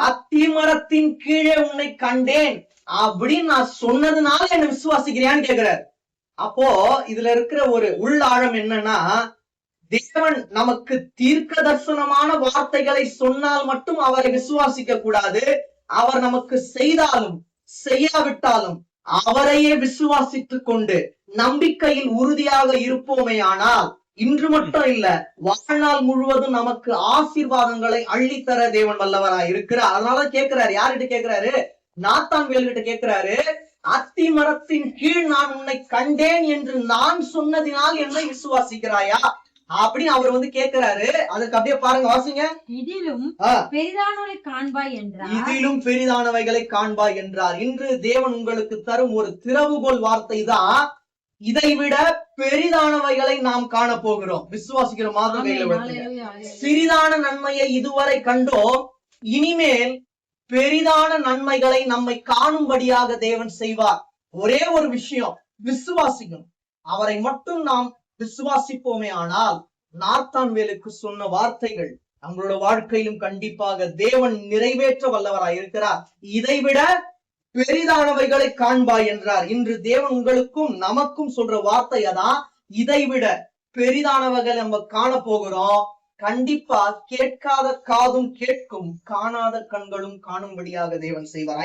அத்திமரத்தின் கீழே உன்னை கண்டேன் அப்படின்னு நான் சொன்னதுனால என்ன விசுவாசிக்கிறியான்னு கேக்குறாரு. அப்போ இதுல இருக்கிற ஒரு உள்ளாழம் என்னன்னா, தேவன் நமக்கு தீர்க்க தரிசனமான வார்த்தைகளை சொன்னால் மட்டும் அவரை விசுவாசிக்க கூடாது. அவர் நமக்கு செய்தாலும் செய்யாவிட்டாலும் அவரையே விசுவாசித்துக் கொண்டு நம்பிக்கையில் உறுதியாக இருப்போமே ஆனால் இன்று மட்டும் இல்ல, வாழ்நாள் முழுவதும் நமக்கு ஆசீர்வாதங்களை அள்ளித்தர தேவன் வல்லவராய் இருக்கிறார். அதனால கேட்கிறாரு, யார்கிட்ட கேட்கிறாரு? நாத்தான்வேல் கிட்ட கேட்கிறாரு, அத்தி மரத்தின் கீழ் நான் உன்னை கண்டேன் என்று நான் சொன்னதினால் என்னை விசுவாசிக்கிறாயா அப்படின்னு அவர் கேட்கிறாரு. அதுக்கு அப்படியே பாருங்க, வாசிங்க. இதிலும் பெரிதானவைகளை காண்பாய் என்றார். இதிலும் பெரிதானவைகளை காண்பாய் என்றார். இன்று தேவன் உங்களுக்கு தரும் ஒரு திறவுகோல் வார்த்தை தான், இதைவிட பெரிதானவைகளை நாம் காண போகிறோம். விசுவாசிக்கிற மாதிரி சிறிதான நன்மையை இதுவரை கண்டோம், இனிமேல் பெரிதான நன்மைகளை நம்மை காணும்படியாக தேவன் செய்வார். ஒரே ஒரு விஷயம், விசுவாசிக்கணும். அவரை மட்டும் நாம் விசுவாசிப்போமே ஆனால் நாத்தான்வேலுக்கு சொன்ன வார்த்தைகள் நம்மளோட வாழ்க்கையிலும் கண்டிப்பாக தேவன் நிறைவேற்ற வல்லவராய் இருக்கிறார். இதைவிட பெரிதானவைகளை காண்பாய் என்றார். இன்று தேவன் உங்களுக்கும் நமக்கும் சொல்ற வார்த்தை அதான், இதைவிட பெரிதானவைகளை நம்ம காண போகிறோம். கண்டிப்பா கேட்காத காதும் கேட்கும், காணாத கண்களும் காணும்படியாக தேவன் செய்வார்.